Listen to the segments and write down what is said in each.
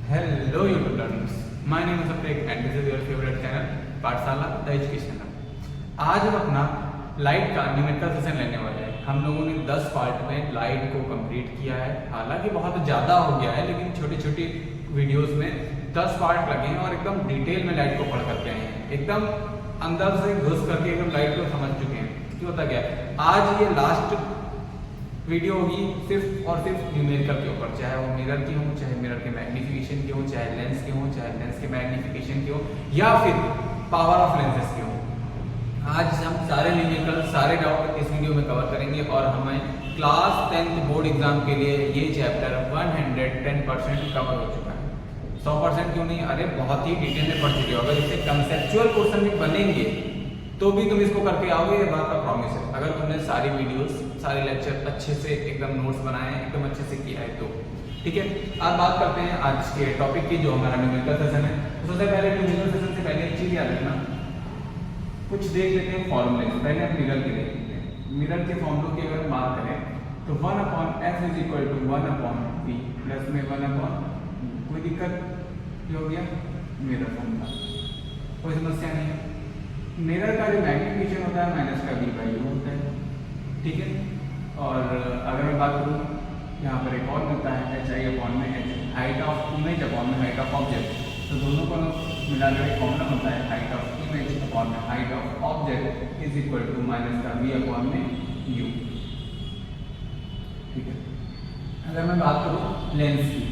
Hello YouTube learners, my name is Aprik and this is your favorite channel पाठशाला the education. आज हम अपना light का numerical session लेने वाले हैं। हम लोगों ने 10 पार्ट में लाइट को कंप्लीट किया है। हालांकि बहुत ज़्यादा हो गया है, लेकिन छोटी छोटी वीडियोस में 10 पार्ट लगे हैं और एकदम डिटेल में लाइट को पढ़ करके आए हैं। एकदम अंदर से घुस करके एकदम लाइट को समझ चुके हैं कि होता क्या है। आज ये लास्ट वीडियो होगी सिर्फ और सिर्फ न्यूमेरिकल के ऊपर, चाहे वो मिरर की हो, चाहे मिरर के मैग्नीफिकेशन की हो, चाहे लेंस के हो, चाहे लेंस के मैग्नीफिकेशन की हो, या फिर पावर ऑफ लेंसेज की हो। आज हम सारे न्यूमेरिकल सारे डाउट इस वीडियो में कवर करेंगे और हमें क्लास 10th बोर्ड एग्जाम के लिए ये चैप्टर 110% कवर हो चुका है। 100% क्यों नहीं, अरे बहुत ही डिटेल में पढ़ चुके हो। अगर इससे कंसेप्चुअल क्वेश्चन भी बनेंगे तो भी तुम इसको करके आओगे, ये बात का प्रॉमिस है। अगर तुमने सारी वीडियोस सारे लेक्चर अच्छे से एकदम नोट्स बनाए हैं, एकदम अच्छे से किया है तो ठीक है। आज बात करते हैं आज के टॉपिक की, जो हमारा न्यूमेरिकल सेशन है। तो सबसे पहले न्यूमेरिकल सेशन से पहले एक चीज याद रखना, कुछ देख लेते हैं फॉर्मूले। पहले हम मिरर के देख लेते हैं। मिरर के फॉर्मूलों की अगर बात करें तो 1/f = 1/v प्लस में 1/, कोई दिक्कत हो गया मिरर फॉर्मूला, कोई समस्या नहीं है। मिरर का जो मैग्नीफिकेशन होता है माइनस का v/u होता है, ठीक है। और अगर मैं बात करूँ यहाँ पर एक और मिलता है hi/h, height of image upon में हाइट ऑफ ऑब्जेक्ट। तो दोनों को मिलाकर एक फॉर्मूला बनता है हाइट ऑफ इमेज अपॉन में height of object is equal to minus का v/u, ठीक है। अगर मैं बात करूँ लेंस की,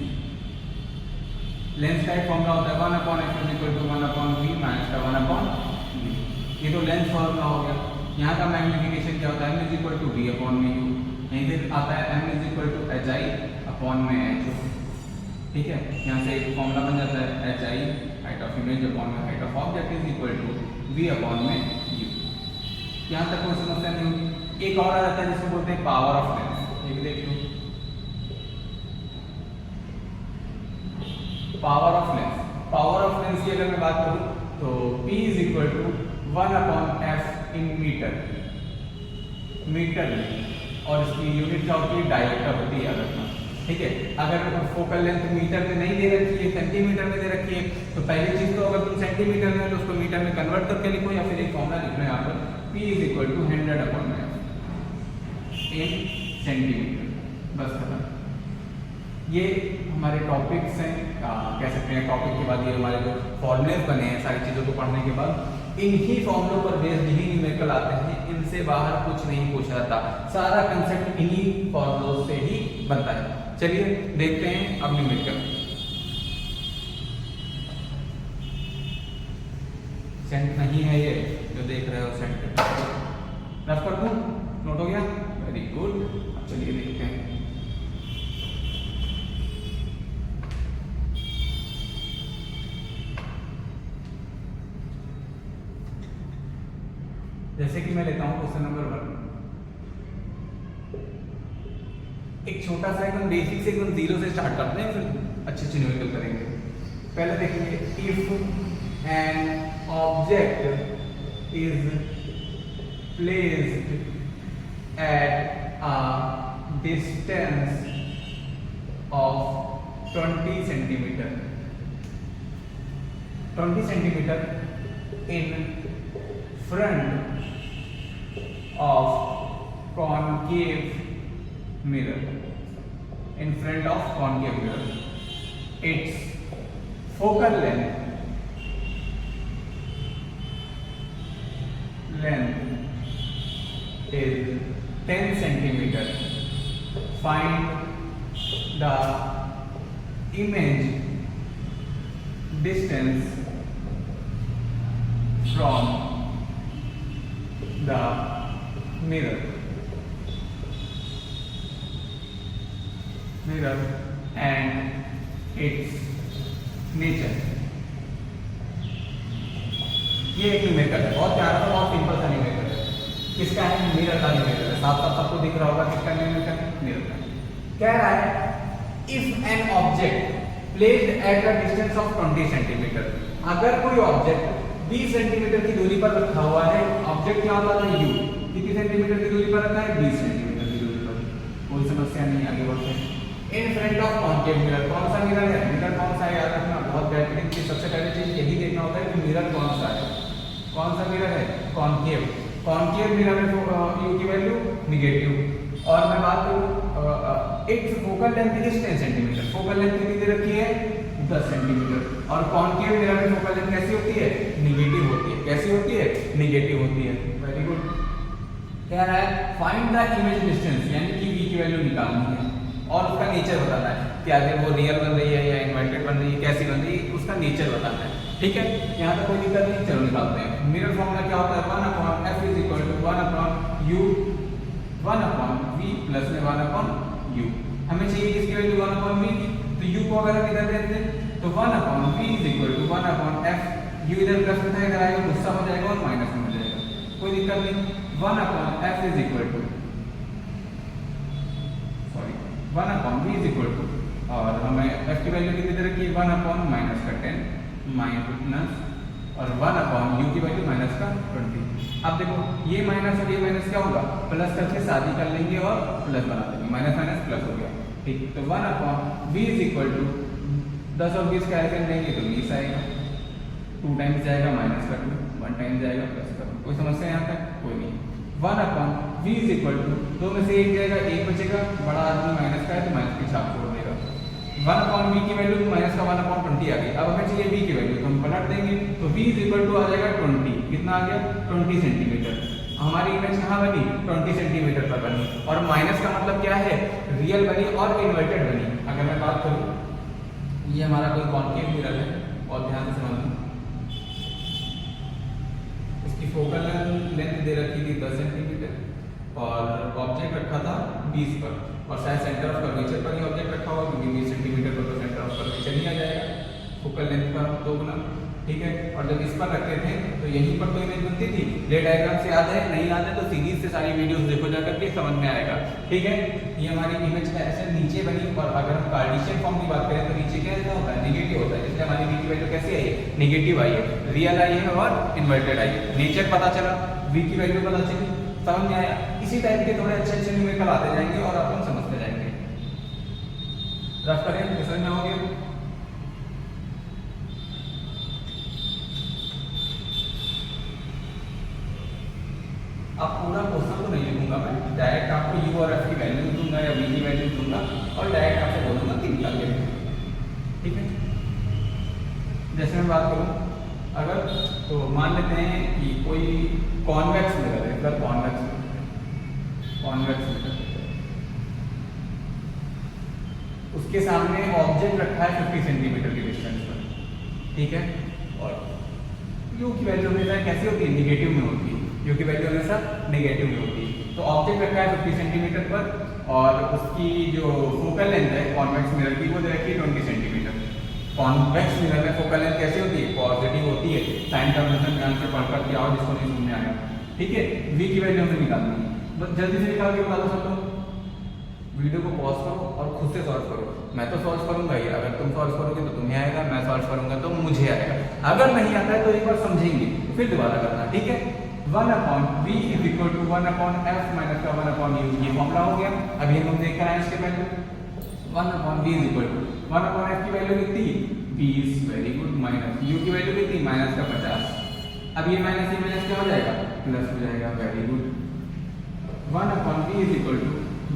लेंस का एक फॉर्मूला होता है 1/f = 1/v माइनस का 1/v। ये तो लेंस फॉर्मूला हो गया। यहाँ का मैग्नीफिकेशन क्या होता है m = v/u, यहीं से आता है m = hi/h, ठीक है। यहाँ से एक फॉर्मूला बन जाता है hi height of image upon में height of object is equal to v/u। यहाँ तक कोई समस्या नहीं होगी। एक और आ जाता है जिसको बोलते हैं पावर ऑफ लेंस। एक देख लो, power of lens. Power of lens की अगर मैं बात करूँ तो p = 1/f in metre, metre में, और इसकी यूनिट क्या होती है, डायरेक्टर होती है, याद रखना, ठीक है। अगर फोकल लेंथ मीटर में नहीं दे रखी है, सेंटीमीटर में दे रखी है, तो पहली चीज तो अगर तुम सेंटीमीटर में तो उसको मीटर में कन्वर्ट करके लिखो, या फिर एक फॉर्मूला लिखना है यहाँ पर p = 100/f इन सेंटीमीटर, बस खत्म। ये हमारे टॉपिक्स हैं, कह सकते हैं टॉपिक के बाद ये हमारे जो फॉर्मूले बने हैं सारी चीज़ों को पढ़ने के बाद, इन्हीं फॉर्मूलों पर बेस्ड ही न्यूमेरिकल आते हैं। इनसे बाहर कुछ नहीं पूछा जाता, सारा कंसेप्ट इन्हीं फॉर्मूलों से ही बनता है। चलिए देखते हैं अब न्यूमेरिकल। सेंट नहीं है ये जो देख रहे हो, सेंट रफ कर दूं, नोट हो गया, वेरी गुड। अब चलिए देखते हैं। जैसे कि मैं लेता हूं क्वेश्चन नंबर 1, एक छोटा सा एकदम बेसिक से एकदम 0 से स्टार्ट करते हैं, फिर अच्छे अच्छे न्यूमेरिकल करेंगे। पहले देखेंगे, if an object is placed at a distance of 20 centimetre, 20 centimetre in front of concave mirror, in front of concave mirror, its focal length is 10 centimeter. Find the image distance from the mirror and its nature। ये एक numerical है, बहुत प्यारा सा, बहुत simple सा numerical है। किसका है, मिरर का न्यूमेरिकल है। साफ साफ सबको दिख रहा होगा किसका न्यूमेरिकल है, मिरर का। कह रहा है if an object placed at a distance of 20 centimetre, अगर कोई ऑब्जेक्ट 20 सेंटीमीटर की दूरी पर रखा हुआ है। ऑब्जेक्ट क्या होता है, u, कितनी सेंटीमीटर की दूरी पर रखा है, 20 सेंटीमीटर की दूरी पर, कोई समस्या नहीं। आगे बढ़ते हैं। In front of concave mirror, कौन सा मिरर है, मिरर कौन सा है याद मिरर कौन सा है, कौन सा मिरर है, कॉन्केव। कॉन्केव मिरर में यू की वैल्यू निगेटिव। और मैं बात करूँ it's focal length is 10 centimetre, focal length कितनी दे रखी है 10 सेंटीमीटर। और कॉन्केव मिरर में फोकल लेंथ कैसी होती है, निगेटिव होती है। कैसी होती है, निगेटिव होती है। Very good. कह रहा है फाइंड द इमेज डिस्टेंस, यानी कि v की वैल्यू निकालनी है और उसका नेचर बताना है कि अगर वो रियल बन रही है या इन्वर्टेड बन रही है, कैसी बन रही है, उसका नेचर बताना है। ठीक है, यहाँ तक कोई दिक्कत नहीं, चलो निकालते हैं। मिरर फॉर्मूला क्या होता है, 1/f = 1/u 1/v प्लस में 1/u। हमें चाहिए किसकी वैल्यू 1/v की, तो u को अगर हम इधर देते हैं तो 1/v = 1/f। u इधर प्लस में था, इधर आएगा गुस्सा हो जाएगा और माइनस में हो जाएगा, कोई दिक्कत नहीं। 1/f = 1/v और हमें f की वैल्यू कितनी दे रखी है 1/-10 माइनस और 1/u की वैल्यू -20। अब देखो ये माइनस और ये माइनस क्या होगा, प्लस करके शादी कर लेंगे और प्लस बना देंगे, माइनस माइनस प्लस हो गया। ठीक, तो 1/v = 10 और 20 कैंसिल लेंगे तो 20 आएगा, 2 टाइम्स जाएगा माइनस कर लो, 1 टाइम जाएगा प्लस कर लो। कोई समस्या यहाँ तक, कोई नहीं। 1/v = 2 में से 1 जाएगा, 1 बचेगा, बड़ा आदमी माइनस का है तो माइनस के छाप छोड़ देगा। 1/v की वैल्यू माइनस का 1/20 आ गई। अब हमें चाहिए v की वैल्यू, तो हम पलट देंगे तो v = आ जाएगा 20। कितना आ गया 20 सेंटीमीटर। हमारी इमेज कहाँ बनी 20 सेंटीमीटर पर बनी। और माइनस का मतलब क्या है, रियल बनी और इन्वर्टेड बनी। अगर मैं बात करूँ, ये हमारा कोई कॉन्केव मिरर है और ध्यान से समझना, इसकी फोकल लेंथ दे रखी थी 10 सेंटीमीटर और ऑब्जेक्ट रखा था 20 पर, और शायद सेंटर ऑफ कर्वेचर पर ही ऑब्जेक्ट रखा हुआ, क्योंकि 20 सेंटीमीटर पर तो सेंटर ऑफ कर्वेचर ही आ जाएगा फोकल लेंथ का 2 गुना। ठीक है, और जब इस पर रखते थे तो यहीं पर तो इमेज बनती थी। ले डायग्राम से याद है, नहीं याद है तो सीरीज से सारी वीडियोस देखो जा करके समझ में आएगा। ठीक है, ये हमारी इमेज का ऐसे नीचे बनी। और अगर हम कार्टेशियन फॉर्म की बात करें तो नीचे क्या होता है, निगेटिव होता है, इसलिए हमारी v की वैल्यू कैसी आई है, निगेटिव आई है, रियल आई है और इन्वर्टेड आई है। नेचर पता चला, v की वैल्यू पता चली, समझ में आया। इसी टाइप के थोड़े अच्छे अच्छे न्यूमेरिकल आते जाएंगे और अपन समझते जाएंगे। रफ करें, समझ में हो गया। अब पूरा क्वेश्चन तो नहीं लिखूंगा मैं, डायरेक्ट आपको u और f की वैल्यू दूंगा या v की वैल्यू दूंगा और डायरेक्ट आपसे बोलूंगा कि निकाल के। ठीक है, जैसे मैं बात करूं अगर, तो मान लेते हैं कि कोई कॉन्वेक्स मिरर है, इधर कॉन्वेक्स मिरर, उसके सामने ऑब्जेक्ट रखा है 50 सेंटीमीटर के डिस्टेंस पर। ठीक है, और u की वैल्यू हमेशा कैसी होती है, निगेटिव में होती है। u की वैल्यू हमेशा नेगेटिव में होती है। तो ऑब्जेक्ट रखा है 50 सेंटीमीटर पर और उसकी जो फोकल लेंथ है कॉन्वेक्स मिरर की वो दे रखी है 20 सेंटीमीटर। कॉन्वेक्स मिरर में फोकल लेंथ कैसी होती है, पॉजिटिव होती है। साइन कन्वेंशन ध्यान से पढ़ कर के आओ, जिसको नहीं समझ में आया। ठीक है, v की वैल्यू हमें निकालनी है, बस जल्दी से निकाल के बता दो सब लोग। वीडियो को पॉज करो और खुद से सॉल्व करो। मैं तो सॉल्व करूंगा ही, अगर तुम सॉल्व करोगे तो तुम्हें आएगा, मैं सॉल्व करूंगा तो मुझे आएगा। अगर नहीं आता है तो एक बार समझेंगे फिर दोबारा करना। ठीक है, 1/v = 1/f - 1/u, ये फॉर्मूला हो गया। अभी हम देख कर आए इसके पहले 1/v = 1/f की वैल्यू कितनी 20, वेरी गुड, माइनस u की वैल्यू कितनी -50। अब ये माइनस ये माइनस क्या हो जाएगा, प्लस हो जाएगा, वेरी गुड। 1/v =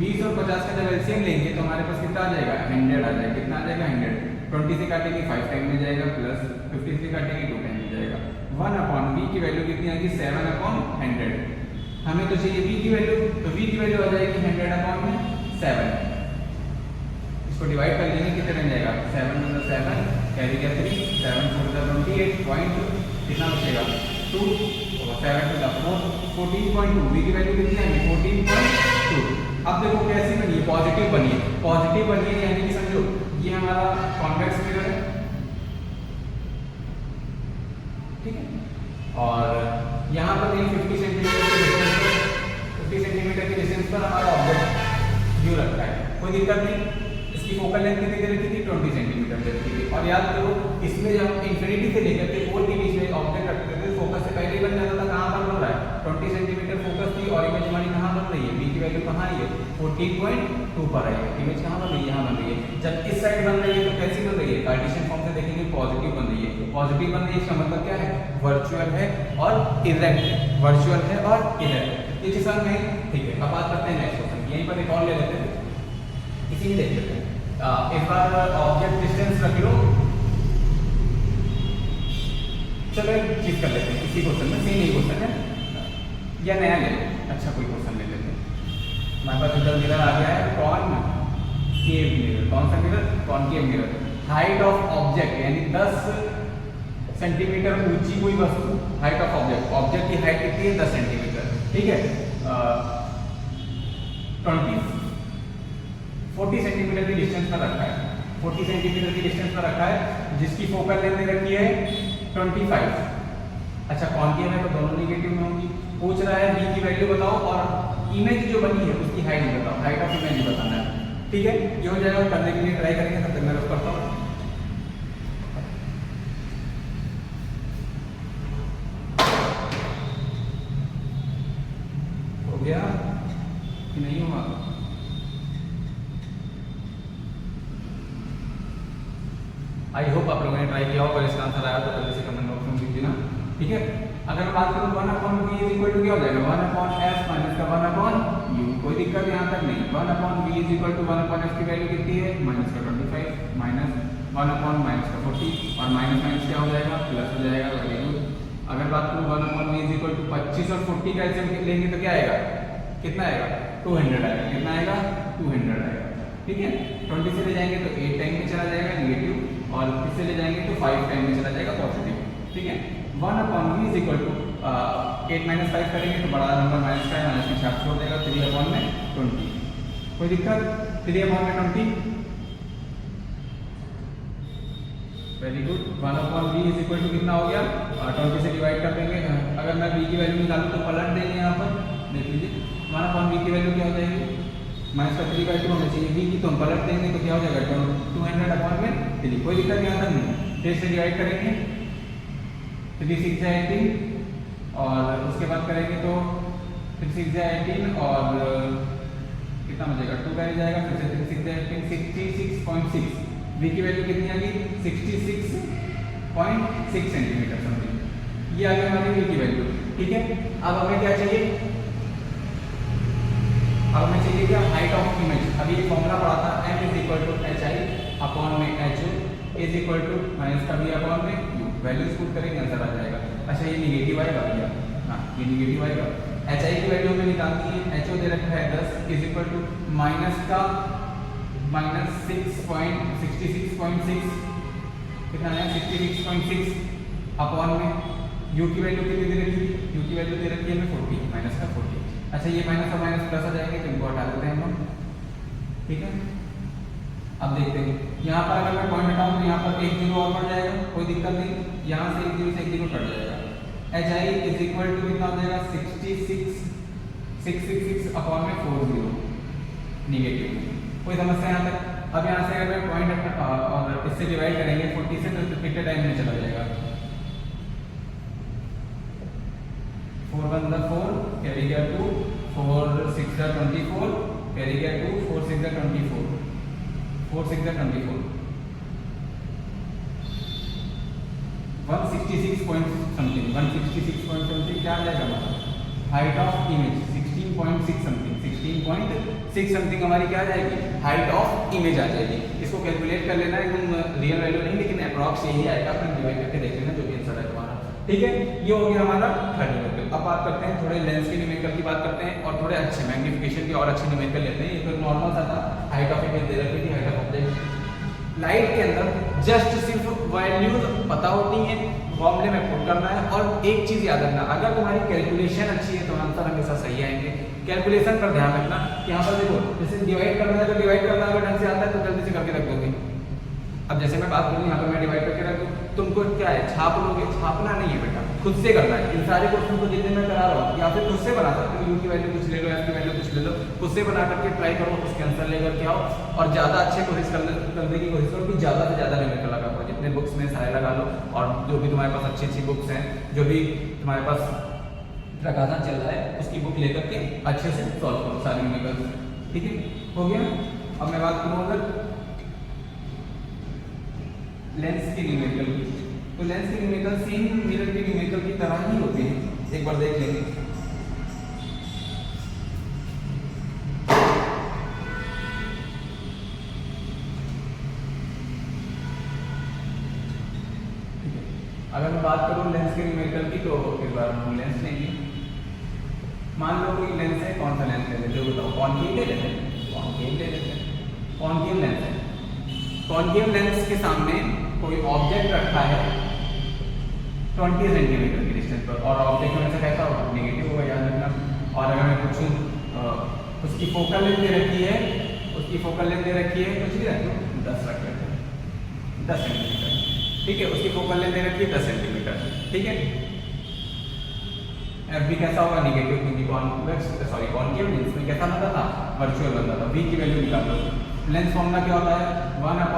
20 और 50 का जब एलसीएम लेंगे तो हमारे पास कितना आ जाएगा, 100 आ जाएगा। कितना आ जाएगा 100। 20 से काटेंगे 5 टाइम में जाएगा, प्लस 50 से काटेंगे 2 टाइम में जाएगा। 1/v की वैल्यू कितनी आएगी 7/100। हमें तो चाहिए v की वैल्यू, तो v की वैल्यू आ जाएगी 100/7। इसको डिवाइड कर लेंगे, कितने बन जाएगा 7 × 7 कैरी क्या 3, 7 × 28 पॉइंट, कितना बचेगा 2 और 7 × 4 14.2। v की वैल्यू कितनी आएगी 14.2। अब देखो कैसी बनी है, पॉजिटिव बनी है। पॉजिटिव बनी है यानी कि समझो ये हमारा कॉन्वेक्स मिरर है। ठीक है, और यहाँ पर 50 सेंटीमीटर के डिस्टेंस पर 50 सेंटीमीटर के डिस्टेंस पर हमारा ऑब्जेक्ट यू रखा है, कोई दिक्कत नहीं। इसकी फोकल लेंथ कितनी दे रखी थी 20 सेंटीमीटर दे रखी थी। और याद करो इसमें जब इंफिनिटी से लेकर के 4 के बीच में ऑब्जेक्ट रखते थे, फोकस से पहले ही बन जाता था। कहाँ पर बन रहा है 20 सेंटीमीटर फोकस थी और इमेज हमारी कहाँ बन रही है, v की वैल्यू कहाँ आई है 14.2 पर आई है। इमेज कहाँ बन रही है, यहाँ बन रही है। जब इस साइड बन रही है तो कैसी बन रही है, कार्टेशियन फॉर्म से देखेंगे पॉजिटिव बन रही है। पॉजिटिव बन रही है, इसका मतलब क्या है, वर्चुअल है और इरेक्ट है, वर्चुअल है और इरेक्ट है। ये चीज समझ में, ठीक है। अब बात करते हैं नेक्स्ट क्वेश्चन, यहीं पर एक और ले लेते हैं, इसी में देख लेते हैं। एक बार ऑब्जेक्ट डिस्टेंस रख लो, चलो एक चीज कर लेते हैं, इसी क्वेश्चन में सेम यही क्वेश्चन है या नया ले लेते हैं। अच्छा कोई क्वेश्चन ले लेते हैं। हमारे पास इधर मिरर आ गया है, कॉनकेव मिरर। कौन सा mirror, concave mirror. Height of object यानी 10 सेंटीमीटर ऊंची कोई वस्तु, हाइट ऑफ ऑब्जेक्ट, ऑब्जेक्ट की हाइट कितनी है 10 सेंटीमीटर, ठीक है। 40 सेंटीमीटर की डिस्टेंस पर रखा है, 40 सेंटीमीटर की डिस्टेंस पर रखा है, जिसकी फोकल लेंथ रखी है 25। अच्छा कॉनकेव है तो दोनों नेगेटिव में होंगी। पूछ रहा है b की वैल्यू बताओ और इमेज जो बनी है उसकी हाइट बताओ, हाइट ऑफ इमेज बताना है, ठीक है। ये हो जाएगा, करने के लिए ट्राई करेंगे, तब तक मैं रख करता हूँ। हो गया कि नहीं हुआ? आई होप आप लोगों ने ट्राई किया होगा, इसका आंसर आया तो जल्दी से कमेंट बॉक्स में दीजिए ना, ठीक है। अगर मैं बात करूँ 1/v इक्वल टू क्या हो जाएगा, 1/f माइनस का 1/u, कोई दिक्कत यहाँ तक नहीं। 1/v is equal to 1/f की वैल्यू कितनी है, माइनस का 25 माइनस 1/माइनस का 40 और माइनस माइनस क्या हो जाएगा, प्लस हो जाएगा, वेरी गुड। अगर बात करूँ 1/v इज इक्वल टू 25 और 40 का ऐसे लेंगे तो क्या आएगा, कितना आएगा, 200 आएगा, कितना आएगा, 200 आएगा, ठीक है। 20 से ले जाएंगे तो 8 टाइम में चला जाएगा नेगेटिव, और इससे ले जाएंगे तो 5 टाइम में चला जाएगा पॉजिटिव, ठीक है। 1/v is equal to 8 minus 5 करेंगे तो बड़ा नंबर माइनस का है, माइनस में छाप छोड़ देगा, 3/20। कोई दिक्कत, 3/20, very good. 1/v is equal to कितना हो गया, 20 से डिवाइड कर देंगे। अगर मैं v की वैल्यू निकालूं तो पलट देंगे, यहाँ पर देख लीजिए 1/v की वैल्यू क्या हो जाएगी, माइनस का 3/2 होना चाहिए, v की तो हम पलट देंगे तो क्या हो जाएगा, 200/3। कोई दिक्कत यहाँ तक नहीं। 3 से डिवाइड करेंगे 3 6 18 और उसके बाद करेंगे तो 3 6 18 और कितना बचेगा, 2 का जाएगा, फिर से 3 6 18 66.6। v की वैल्यू कितनी आ गई, 66.6 सेंटीमीटर समथिंग, ये आ गई हमारी v की वैल्यू, ठीक है। अब हमें क्या चाहिए, अब हमें चाहिए क्या, हाइट ऑफ इमेज। अभी ये फॉर्मूला पढ़ा था, m is equal to hi/h is equal to minus का v/u, वैल्यूज पुट करेंगे आंसर आ जाएगा। अच्छा ये निगेटिव आएगा भैया, हाँ ये निगेटिव आएगा। hi की वैल्यू हमें निकालनी है, ho दे रखा है 10 इज इक्वल टू माइनस का -66.6 कितना है, 66.6 अपॉन में u की वैल्यू कितनी दे रखी है, u की वैल्यू दे रखी है हमें 40, माइनस का 40। अच्छा ये माइनस और माइनस प्लस आ जाएंगे तो इनको हटा देते हैं हम, ठीक है। अब देखते हैं यहाँ पर अगर मैं पॉइंट हटाऊं तो यहाँ पर एक जीरो और बढ़ जाएगा, कोई दिक्कत नहीं, यहाँ से एक जीरो से एक जीरो कट जाएगा। hi इज इक्वल टू कितना हो जाएगा, 666 अपॉन में 40 निगेटिव, कोई समस्या यहाँ तक। अब यहाँ से अगर मैं पॉइंट और इससे डिवाइड करेंगे 40 से तो कितने टाइम में चला जाएगा, 4 1 4 कैरी गया 2, 4 6 24 कैरी गया 2, 4 6 24, 4 6 24, 166 पॉइंट समथिंग, 166 पॉइंट समथिंग क्या आ जाएगा हमारा, height of image 16.6 something, 16.6 something हमारी क्या आ जाएगी, हाइट ऑफ इमेज आ जाएगी। इसको कैलकुलेट कर लेना, एकदम रियल वैल्यू नहीं लेकिन अप्रॉक्स यही आएगा, अपने डिवाइड करके देख लेना जो भी आंसर है तुम्हारा, ठीक है। ये हो गया हमारा थर्ड न्यूमेरिकल। अब बात करते हैं थोड़े लेंस के न्यूमेरिकल की बात करते हैं और थोड़े अच्छे मैग्निफिकेशन के और अच्छे न्यूमेरिकल लेते हैं। ये तो नॉर्मल सा था, हाइट ऑफ इमेज दे रखी थी, हाइट ऑफ ऑब्जेक्ट। लाइट के अंदर जस्ट सिर्फ वैल्यूज पता होती हैं, फॉर्मूले में पुट करना है, और एक चीज याद रखना, अगर तुम्हारी कैलकुलेशन अच्छी है तो आंसर हमेशा सही आएंगे। कैलकुलेशन पर ध्यान रखना, यहाँ पर देखो जैसे डिवाइड करना है तो डिवाइड करना अगर ढंग से आता है तो जल्दी से करके रख दोगे। अब जैसे मैं बात करूँ यहाँ पर मैं डिवाइड करके रख दूँ, तुमको क्या है छाप लोगे, छापना नहीं है बेटा, खुद से करना है। इन सारे क्वेश्चन को जितने मैं करा रहा हूँ या फिर खुद से बना सकते हो, यू की वैल्यू कुछ ले लो, एफ की वैल्यू कुछ ले लो, खुद से बना करके ट्राई करो, उसके आंसर लेकर के आओ और ज़्यादा अच्छे कोशिश करने की कोशिश करो कि ज़्यादा से ज़्यादा न्यूमेरिकल लगा पाओ। जितने बुक्स में सारे लगा लो, और जो भी तुम्हारे पास अच्छी अच्छी बुक्स हैं, जो भी तुम्हारे पास प्रकाशन चल रहा है उसकी बुक लेकर के अच्छे से सॉल्व करो सारे न्यूमेरिकल, ठीक है। हो गया। अब मैं बात करूँ अगर लेंस की न्यूमेरिकल की, तो तो लेंस के न्यूमेरिकल सेम मिरर के न्यूमेरिकल की तरह ही होते हैं, एक बार देख लेंगे। अगर मैं बात करूं लेंस के न्यूमेरिकल की, तो इस बार हम लेंस लेंगे। मान लो कोई लेंस है, कौन सा लेंस ले लेते हो बताओ? कॉनकेव ले लेते हैं, कॉनकेव ले लेते हैं। कॉनकेव लेंस है, कॉनकेव लेंस के सामने कोई ऑब्जेक्ट रखा है 20 सेंटीमीटर की डिस्टेंस पर, और ऑब्जेक्ट हमेशा कैसा होगा? नेगेटिव होगा, याद रखना। और अगर मैं पूछूं उसकी फोकल लेंथ दे रखी है, उसकी फोकल लेंथ दे रखी है, कुछ भी रख लो, 10 रख लेते हैं, 10 सेंटीमीटर, ठीक है। उसकी फोकल लेंथ दे रखी है 10 सेंटीमीटर, ठीक है। एफ भी कैसा होगा? नेगेटिव, क्योंकि कॉनकेव लेंस में कैसा बनता था? वर्चुअल बनता था। वी की वैल्यू निकाल लो। लेंस फॉर्मूला क्या होता है? 1/f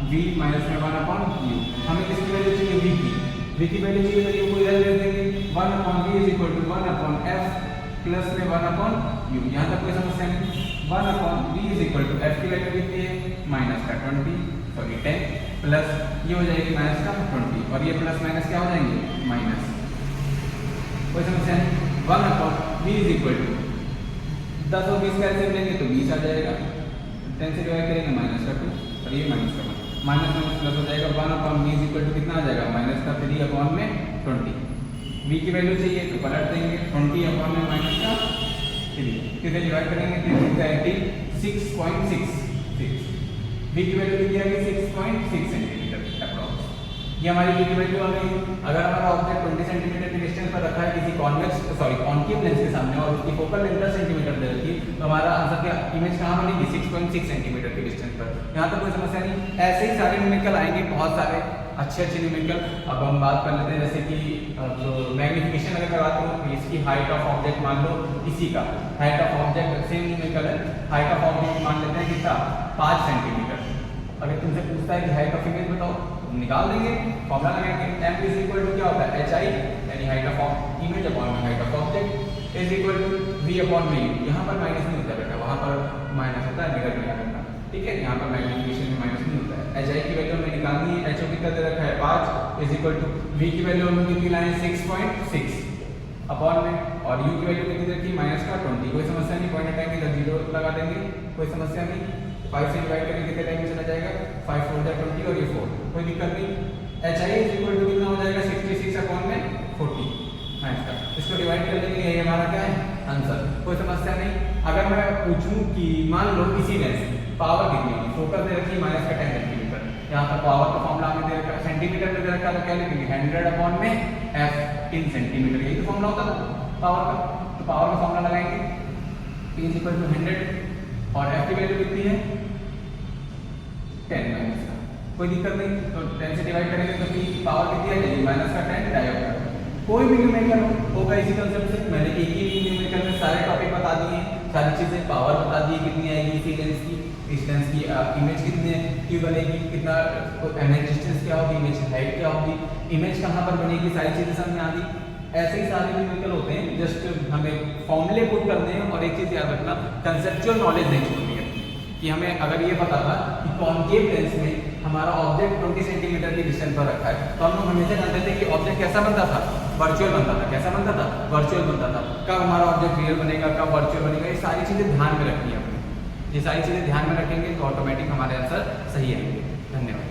= 1/v माइनस में 1/u। हमें किसकी वैल्यू चाहिए? v की। v की वैल्यू चाहिए तो u को इधर ले देंगे, 1/v = 1/f प्लस में 1/u। यहाँ तक कोई समस्या नहीं। 1/v = f की वैल्यू कितनी है? -10 प्लस ये हो जाएगी -20, और ये प्लस माइनस क्या हो जाएंगे? माइनस। कोई समस्या नहीं। 1/v = 10 और 20 कैसे लेंगे तो 20 आ जाएगा, 10 से डिवाइड करेंगे -2 और ये -1, माइनस माइनस प्लस हो जाएगा। 1/v = कितना आ जाएगा? -3/20। v की वैल्यू चाहिए तो पलट देंगे, 20/-3 किसे डिवाइड करेंगे? 6.66। v की वैल्यू कितनी आ गई? 6.6 सेंटीमीटर अप्रॉक्स। ये हमारी v की वैल्यू आ गई। अगर हमारा ऑब्जेक्ट 20 सेंटीमीटर की डिस्टेंस पर रखा है किसी कॉनकेव लेंस के सामने, और उसकी फोकल लेंथ 10 सेंटीमीटर दे रखी, तो हमारा आंसर क्या? इमेज कहाँ बनेगी? 6.6 सेंटीमीटर की डिस्टेंस पर। यहाँ तक कोई समस्या नहीं। ऐसे ही सारे न्यूमेरिकल आएंगे, बहुत सारे अच्छे न्यूमेरिकल। अब हम बात कर लेते हैं, जैसे कि मैग्निफिकेशन अगर मैं बात करूँ, इसकी हाइट ऑफ ऑब्जेक्ट मान लो, इसी का height of object same numerical है। हाइट ऑफ ऑब्जेक्ट मान लेते हैं कितना? 5 सेंटीमीटर। अगर तुमसे पूछता है कि हाइट ऑफ इमेज बताओ, तुम निकाल देंगे, फॉर्मूला लगाएंगे। m = क्या होता है? hi, यानी height of image upon height of object is equal to v/v। यहाँ पर माइनस नहीं होता बेटा, वहाँ पर माइनस होता है, निगेटिव नहीं करना, ठीक है। यहाँ पर मैग्निफिकेशन में माइनस नहीं होता है। hi की वैल्यू हमें निकालनी है। ho कितना दे रखा है? 5 इज इक्वल टू v की वैल्यू हमें कितनी लाए? 6.6 अपॉन में, और u की वैल्यू कितनी रखी? -20। कोई समस्या नहीं, पॉइंट हटाएंगे तो 0 लगा देंगे, कोई समस्या नहीं। 5 से डिवाइड करेंगे कितने टाइम में चला जाएगा? 5 4 20 और ये 4, कोई दिक्कत नहीं। hi = कितना हो जाएगा? 66/40 माइनस का, इसको डिवाइड कर देंगे, ये हमारा क्या है? आंसर। कोई समस्या नहीं। अगर मैं पूछूं कि मान लो इसी लेंस पावर कितनी होगी? फोकस दे रखी -10 सेंटीमीटर, यहाँ पर पावर का फॉर्मूला हमें दे रखा है, सेंटीमीटर में दे रखा है, तो क्या लिखेंगे? 100/f in सेंटीमीटर, यही तो फॉर्मूला होता था पावर का। तो पावर का फॉर्मूला लगाएंगे, p = 100, और f की वैल्यू कितनी है? 10 माइनस का, कोई दिक्कत नहीं। तो 10 से डिवाइड करेंगे तो p पावर कितनी आ जाएगी? -10 डायोड। कोई भी न्यूमेरिकल होगा इसी कंसेप्ट से। मैंने एक ही न्यूमेरिकल में सारे टॉपिक बता दिए हैं, सारी चीजें, पावर बता दी कितनी आएगी इसी लेंस की, इस लेंस की इमेज कितनी की बनेगी, कितना इमेज डिस्टेंस क्या होगी, इमेज हाइट क्या होगी, इमेज कहाँ पर बनेगी, सारी चीजें समझ में आ गई। ऐसे ही सारे न्यूमेरिकल होते हैं, जस्ट हमें फॉर्मूले पुट करने हैं। और एक चीज याद रखना, कंसेप्चुअल नॉलेज नहीं छोड़नी है, कि हमें अगर ये पता था कि कॉनकेव लेंस में हमारा ऑब्जेक्ट 20 सेंटीमीटर की डिस्टेंस पर रखा है, तो हम लोग हमेशा जानते थे कि ऑब्जेक्ट कैसा बनता था? वर्चुअल बनता था। कैसा बनता था? वर्चुअल बनता था। कब हमारा ऑब्जेक्ट रियल बनेगा, कब वर्चुअल बनेगा, ये सारी चीजें ध्यान में रखनी है अपने। ये सारी चीजें ध्यान में रखेंगे तो ऑटोमेटिक हमारे आंसर सही आएंगे। धन्यवाद।